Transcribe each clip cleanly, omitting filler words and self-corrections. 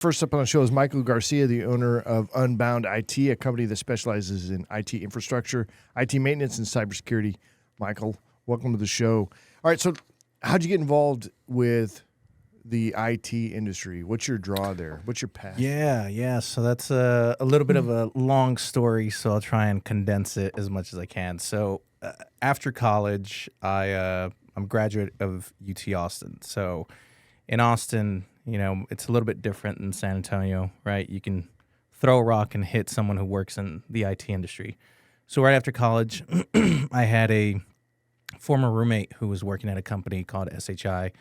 First up on the show is Michael Garcia, the owner of Unbound-IT, a company that specializes in IT infrastructure, IT maintenance, and cybersecurity. Michael, welcome to the show. All right, so how'd you get involved with the IT industry? What's your draw there? What's your passion? Yeah. So that's a little bit of a long story, so I'll try and condense it as much as I can. So after college, I'm a graduate of UT Austin. So in Austin, it's a little bit different than San Antonio, right? You can throw a rock and hit someone who works in the IT industry. So right after college, I had a former roommate who was working at a company called SHI.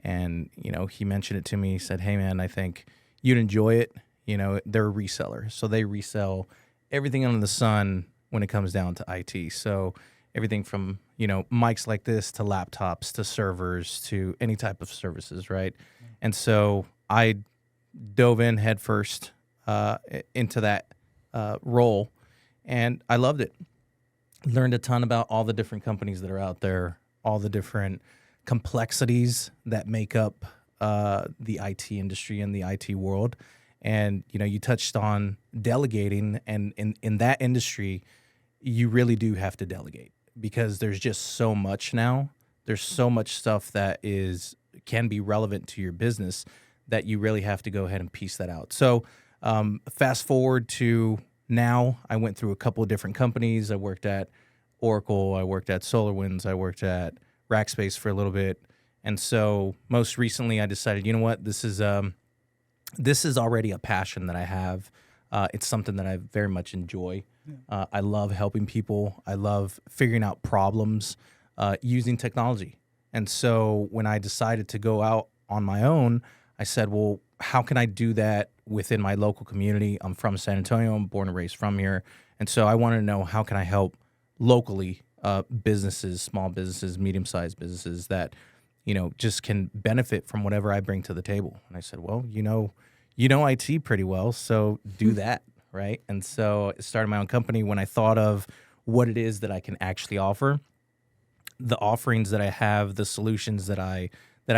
And, he mentioned it to me. He said, "Hey, man, I think you'd enjoy it." They're a reseller. So they resell everything under the sun when it comes down to IT. So everything from, mics like this to laptops to servers to any type of services, right? And so I dove in headfirst into that role, and I loved it. Learned a ton about all the different companies that are out there, all the different complexities that make up the IT industry and the IT world. And, you touched on delegating, and in that industry, you really do have to delegate because there's just so much now. There's so much stuff that can be relevant to your business that you really have to go ahead and piece that out. So fast forward to now, I went through a couple of different companies. I worked at Oracle, I worked at SolarWinds, I worked at Rackspace for a little bit. And so most recently I decided, you know what, this is already a passion that I have. It's something that I very much enjoy. I love helping people. I love figuring out problems using technology. And so when I decided to go out on my own, I said, well, how can I do that within my local community? I'm from San Antonio. I'm born and raised from here. And so I wanted to know, how can I help locally businesses, small businesses, medium-sized businesses that, just can benefit from whatever I bring to the table. And I said, well, you know IT pretty well, so do that, right? And so I started my own company. When I thought of what it is that I can actually offer, the offerings that I have, the solutions that I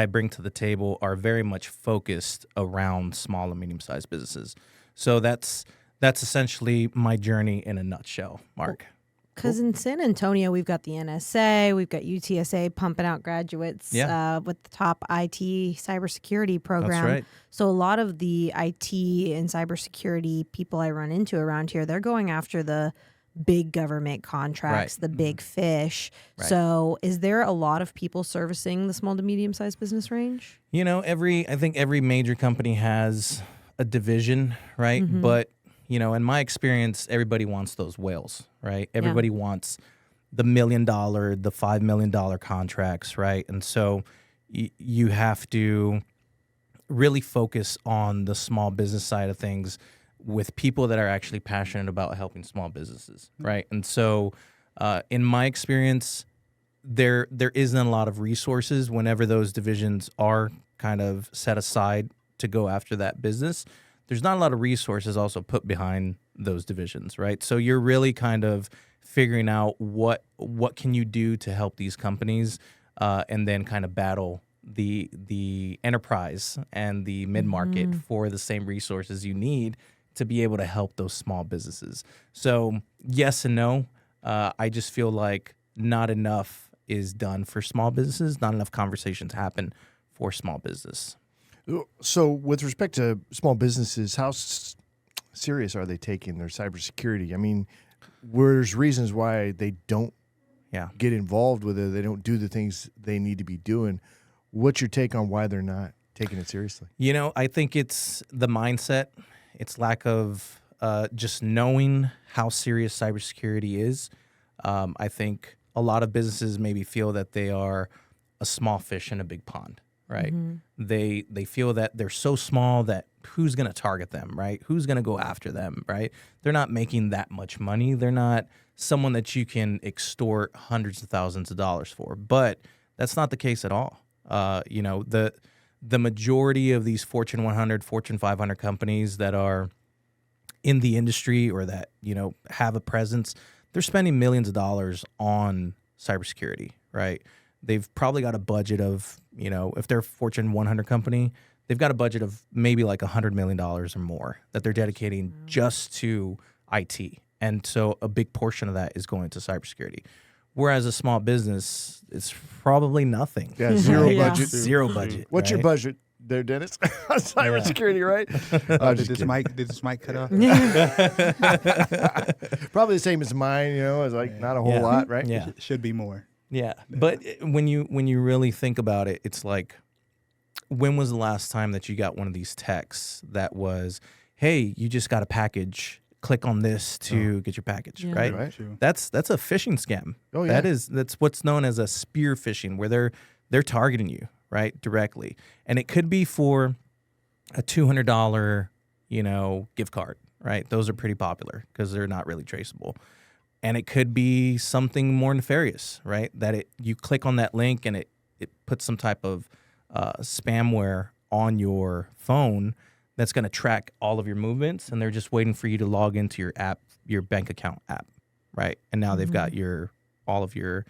bring to the table are very much focused around small and medium-sized businesses. So that's essentially my journey in a nutshell, Mark. Because in San Antonio, we've got the NSA, we've got UTSA pumping out graduates with the top IT cybersecurity program. That's right. So a lot of the IT and cybersecurity people I run into around here, they're going after the big government contracts, the big fish. Right. So is there a lot of people servicing the small to medium-sized business range? I think every major company has a division, right? Mm-hmm. But in my experience, everybody wants those whales, right? Everybody wants the $1 million, the $5 million contracts, right? And so you have to really focus on the small business side of things with people that are actually passionate about helping small businesses, right? And so in my experience, there isn't a lot of resources whenever those divisions are kind of set aside to go after that business. There's not a lot of resources also put behind those divisions, right? So you're really kind of figuring out what can you do to help these companies, and then kind of battle the enterprise and the mid-market for the same resources you need to be able to help those small businesses. So yes and no. I just feel like not enough is done for small businesses. Not enough conversations happen for small business. So with respect to small businesses, how serious are they taking their cybersecurity? I mean, there's reasons why they don't get involved with it. They don't do the things they need to be doing. What's your take on why they're not taking it seriously? I think it's the mindset. It's lack of just knowing how serious cybersecurity is. I think a lot of businesses maybe feel that they are a small fish in a big pond. Right. They feel that they're so small that who's going to target them, right? Who's going to go after them, right? They're not making that much money. They're not someone that you can extort hundreds of thousands of dollars for. But that's not the case at all. The majority of these Fortune 100, Fortune 500 companies that are in the industry or that, have a presence, they're spending millions of dollars on cybersecurity, right? They've probably got a budget of, if they're a Fortune 100 company, they've got a budget of maybe like $100 million or more that they're dedicating just to IT. And so a big portion of that is going to cybersecurity. Whereas a small business, it's probably nothing. Yeah, zero Yeah. budget. Zero budget. What's your right? budget there, Dennis? On cybersecurity, right? Did this mic cut off? Probably the same as mine, it's like not a whole lot, right? Yeah. Should be more. Yeah. But when you really think about it, it's like, when was the last time that you got one of these texts that was, hey, you just got a package, click on this to get your package, Yeah. right? Right. True. That's a phishing scam. Oh, yeah. That's what's known as a spear phishing, where they're targeting you, right, directly. And it could be for a $200, gift card, right? Those are pretty popular because they're not really traceable. And it could be something more nefarious, right? That you click on that link and it puts some type of spamware on your phone that's going to track all of your movements, and they're just waiting for you to log into your app, your bank account app, right? And now they've got all of your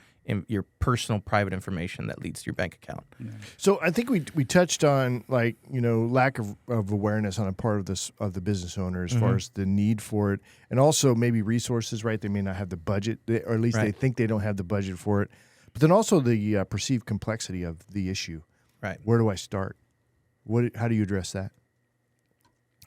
personal private information that leads to your bank account. Yeah. So I think we touched on lack of awareness on a part of the business owner as far as the need for it, and also maybe resources. Right, they may not have the budget, or at least they think they don't have the budget for it. But then also the perceived complexity of the issue. Right. Where do I start? How do you address that?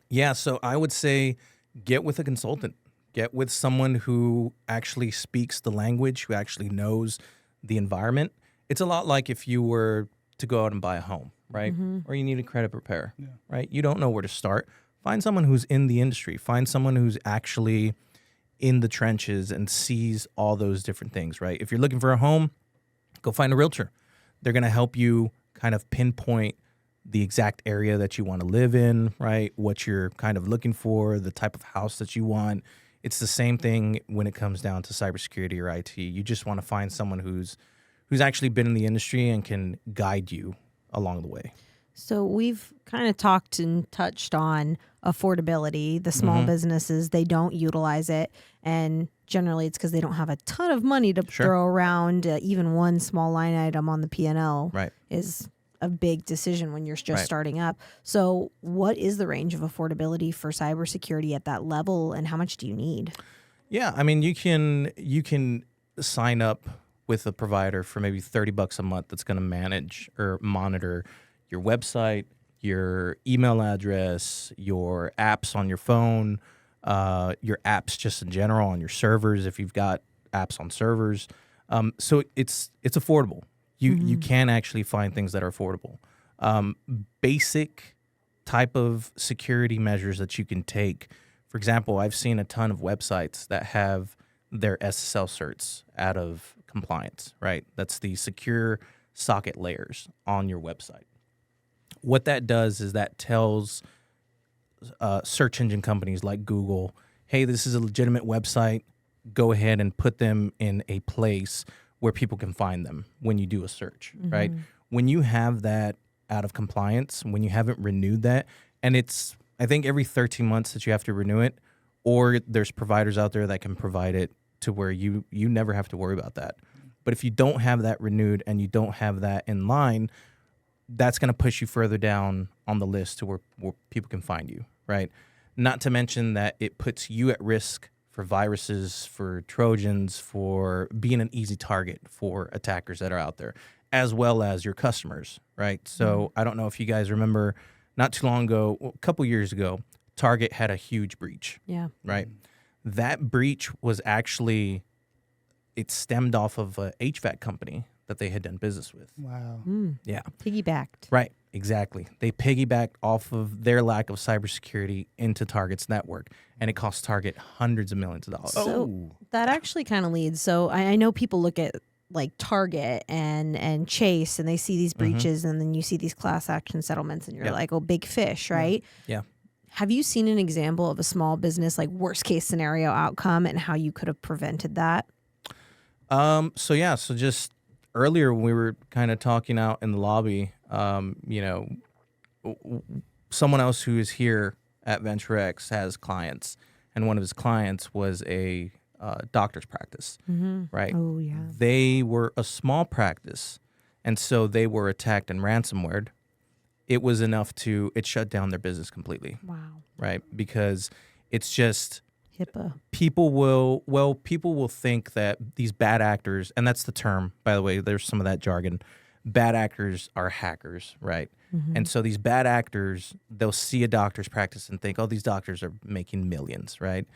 Yeah, so I would say get with a consultant. Get with someone who actually speaks the language, who actually knows the environment. It's a lot like if you were to go out and buy a home, right? Or you need a credit repair, right? You don't know where to start. Find someone who's in the industry. Find someone who's actually in the trenches and sees all those different things, right? If you're looking for a home, go find a realtor. They're going to help you kind of pinpoint the exact area that you want to live in, right? What you're kind of looking for, the type of house that you want. It's the same thing when it comes down to cybersecurity or IT. You just want to find someone who's actually been in the industry and can guide you along the way. So we've kind of talked and touched on affordability. The small businesses, they don't utilize it. And generally it's because they don't have a ton of money to throw around. Even one small line item on the P&L is a big decision when you're just starting up. So what is the range of affordability for cybersecurity at that level, and how much do you need? Yeah, I mean, you can sign up with a provider for maybe $30 a month that's going to manage or monitor your website, your email address, your apps on your phone, your apps just in general on your servers if you've got apps on servers. So it's affordable. You can actually find things that are affordable. Basic type of security measures that you can take. For example, I've seen a ton of websites that have their SSL certs out of compliance, right? That's the secure socket layers on your website. What that does is that tells search engine companies like Google, hey, this is a legitimate website. Go ahead and put them in a place where people can find them when you do a search, right? When you have that out of compliance, when you haven't renewed that, and it's, I think, every 13 months that you have to renew it, or there's providers out there that can provide it to where you never have to worry about that. But if you don't have that renewed and you don't have that in line, that's going to push you further down on the list to where people can find you, right? Not to mention that it puts you at risk for viruses, for Trojans, for being an easy target for attackers that are out there, as well as your customers, right? So I don't know if you guys remember, not too long ago, a couple years ago, Target had a huge breach, right? That breach was actually, it stemmed off of a HVAC company that they had done business with. Wow. Yeah. Piggybacked. Right, exactly. They piggybacked off of their lack of cybersecurity into Target's network, and it cost Target hundreds of millions of dollars. So that actually kind of leads. So I know people look at like Target and Chase, and they see these breaches, and then you see these class action settlements, and you're like, oh, big fish, right? Yeah. Have you seen an example of a small business, like worst case scenario outcome, and how you could have prevented that? So just earlier when we were kind of talking out in the lobby, someone else who is here at VentureX has clients, and one of his clients was a doctor's practice, right? Oh, yeah. They were a small practice, and so they were attacked and ransomwared. it was enough it shut down their business completely, Wow. right? Because it's just HIPAA. people will think that these bad actors, and that's the term, by the way, there's some of that jargon. Bad actors are hackers, right? And so these bad actors, they'll see a doctor's practice and think, oh, these doctors are making millions, right?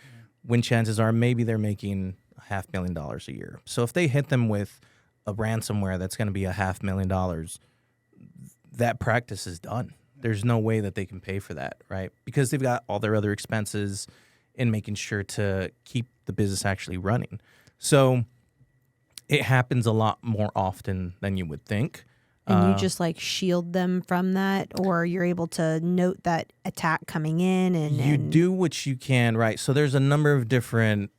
When chances are maybe they're making $500,000 a year. So if they hit them with a ransomware that's going to be $500,000, that practice is done. There's no way that they can pay for that, right? Because they've got all their other expenses in making sure to keep the business actually running. So it happens a lot more often than you would think. And you just like shield them from that, or you're able to note that attack coming in You do what you can, right? So there's a number of different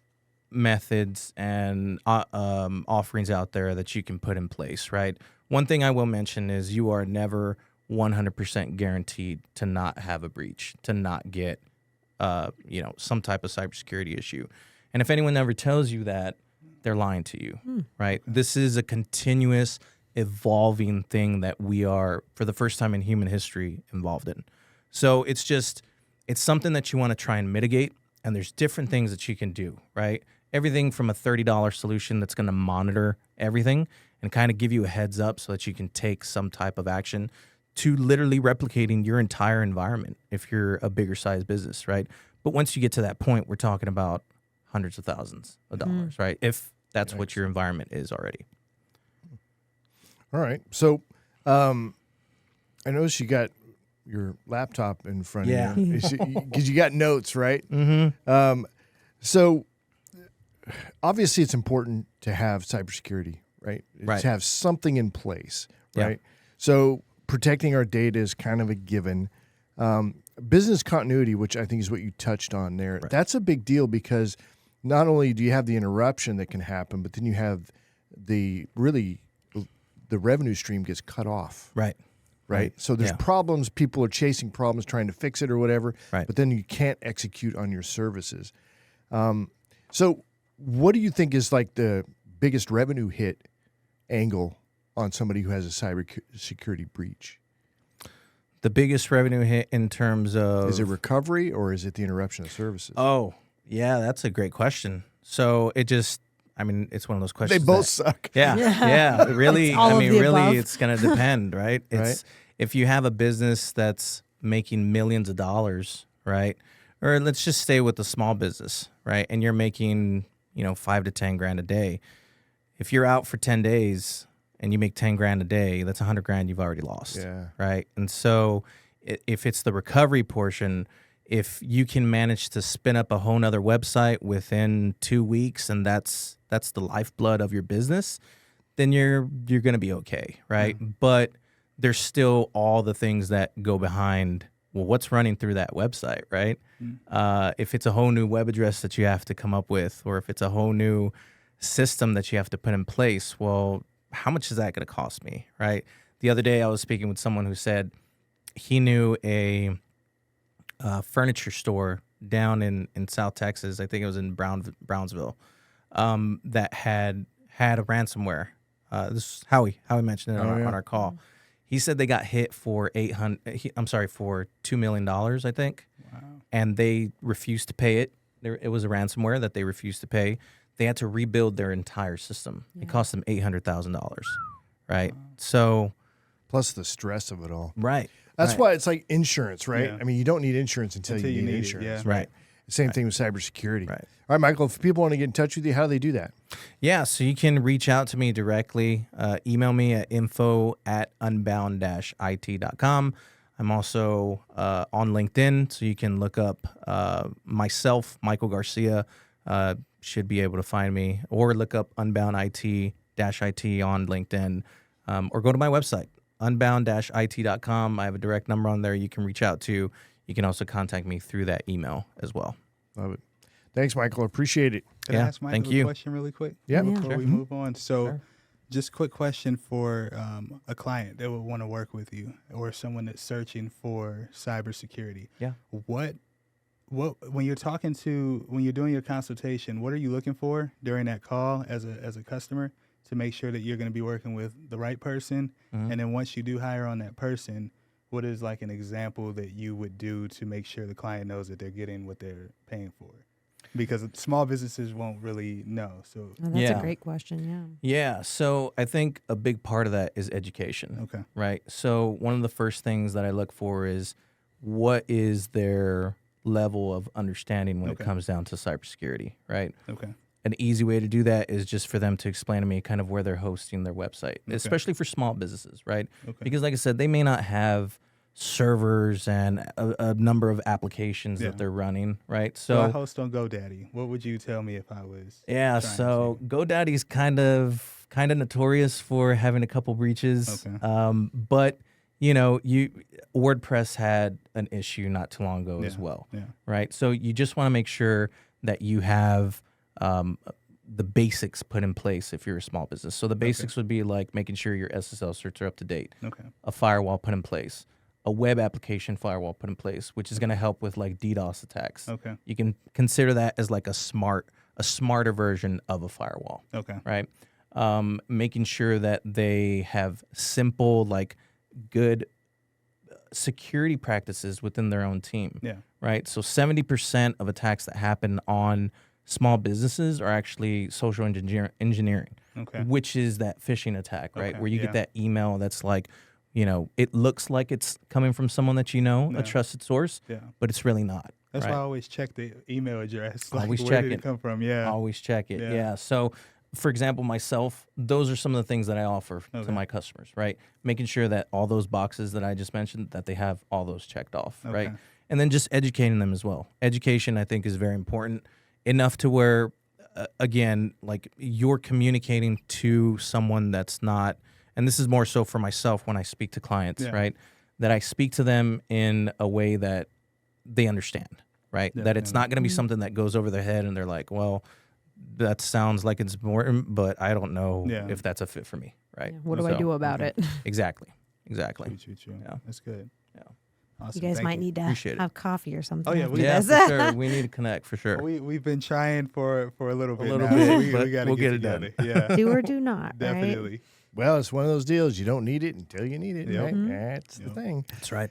methods and offerings out there that you can put in place, right? One thing I will mention is you are never 100% guaranteed to not have a breach, to not get some type of cybersecurity issue. And if anyone ever tells you that, they're lying to you, right? This is a continuous evolving thing that we are, for the first time in human history, involved in. So it's something that you want to try and mitigate, and there's different things that you can do, right? Everything from a $30 solution that's going to monitor everything and kind of give you a heads up so that you can take some type of action, to literally replicating your entire environment if you're a bigger size business, right? But once you get to that point, we're talking about hundreds of thousands of dollars, right? If that's what your environment is already. All right. So I noticed you got your laptop in front of you because you got notes, right? Mm-hmm. So obviously it's important to have cybersecurity, right? To have something in place, right? Yeah. So protecting our data is kind of a given. Business continuity, which I think is what you touched on there, that's a big deal, because not only do you have the interruption that can happen, but then you have the revenue stream gets cut off. Right. So there's problems. People are chasing problems, trying to fix it or whatever. Right. But then you can't execute on your services. So what do you think is like the biggest revenue hit angle on somebody who has a cybersecurity breach? The biggest revenue hit in terms of... Is it recovery, or is it the interruption of services? Oh, yeah, that's a great question. So it's one of those questions. They both suck. Yeah. Really, above. it's going to depend, right? If you have a business that's making millions of dollars, right? Or let's just stay with the small business, right? And you're making, $5,000 to $10,000 a day. If you're out for 10 days and you make $10,000 a day, that's $100,000 you've already lost, right? And so if it's the recovery portion, if you can manage to spin up a whole nother website within 2 weeks, and that's the lifeblood of your business, then you're going to be okay, right? But there's still all the things that go behind, well, what's running through that website, right? If it's a whole new web address that you have to come up with, or if it's a whole new system that you have to put in place, well, how much is that going to cost me, right? The other day I was speaking with someone who said he knew a furniture store down in South Texas, I think it was in Brownsville, that had a ransomware. This is Howie mentioned it on our call. He said they got hit for $2 million, I think. Wow. And they refused to pay it. It was a ransomware that they refused to pay. They had to rebuild their entire system. It cost them $800,000, right? Wow. So, plus the stress of it all. Right. That's why it's like insurance, right? Yeah. I mean, you don't need insurance until you need insurance. It, Right. Same thing with cybersecurity. Right. All right, Michael, if people want to get in touch with you, how do they do that? Yeah, so you can reach out to me directly. Email me at info@unbound-it.com. I'm also on LinkedIn, so you can look up myself, Michael Garcia. Should be able to find me, or look up Unbound-IT on LinkedIn, or go to my website, Unbound-it.com. I have a direct number on there you can reach out to. You can also contact me through that email as well. Love it. Thanks, Michael. Appreciate it. Can I ask Michael a question really quick? Yeah. Before we move on. So just quick question for a client that would want to work with you, or someone that's searching for cybersecurity. Yeah. What when you're doing your consultation, what are you looking for during that call as a customer to make sure that you're going to be working with the right person? Mm-hmm. And then once you do hire on that person, what is like an example that you would do to make sure the client knows that they're getting what they're paying for? Because small businesses won't really know. So Oh, that's Yeah. a great question. Yeah. So I think a big part of that is education. okay, Right. So one of the first things that I look for is what is their level of understanding when it Okay. comes down to cybersecurity. Right. okay, An easy way to do that is just for them to explain to me kind of where they're hosting their website, especially for small businesses. Right. okay, Because like I said, they may not have servers and a number of applications Yeah. that they're running. Right. So I So host on GoDaddy. What would you tell me if I was? yeah, trying so GoDaddy's kind of notorious for having a couple breaches. Okay. But WordPress had an issue not too long ago as well, Yeah. right? So you just want to make sure that you have the basics put in place if you're a small business. So the basics would be like making sure your SSL certs are up to date, Okay. a firewall put in place, a web application firewall put in place, which is going to help with like DDoS attacks. Okay. You can consider that as like a smarter version of a firewall, Okay. right? Making sure that they have simple, like good security practices within their own team, Yeah. right? So 70% of attacks that happen on small businesses are actually social engineering, Okay. which is that phishing attack, right? Okay, Where you yeah. get that email that's like, it looks like it's coming from someone that Yeah. a trusted source, Yeah. but it's really not. That's right? why I always check the email address. Like, Always where check did it. it come from? Yeah. Always check it. Yeah. Yeah. So, for example, myself, those are some of the things that I offer Okay. to my customers, right? Making sure that all those boxes that I just mentioned, that they have all those checked off, right? Okay. And then just educating them as well. Education, I think, is very important, enough to where, again, like you're communicating to someone that's not, and this is more so for myself when I speak to clients, Yeah. right? That I speak to them in a way that they understand, right? That it's not going to be something that goes over their head and they're like, well, that sounds like it's important, but I don't know Yeah. if that's a fit for me, right? What do I So, do about okay. it? Exactly. True. Yeah. That's good. Yeah. Awesome. You guys Thank might need to Appreciate it. have coffee or something. Oh, yeah, after we- Yeah, this. for sure. We need to connect for sure. We've been trying for a little bit. little now. bit, we but gotta we'll get it together. done. Yeah. Do or do not, right? Definitely. Well, it's one of those deals. You don't need it until you need it, Yep. right? Mhm. That's the Yep. thing. That's right.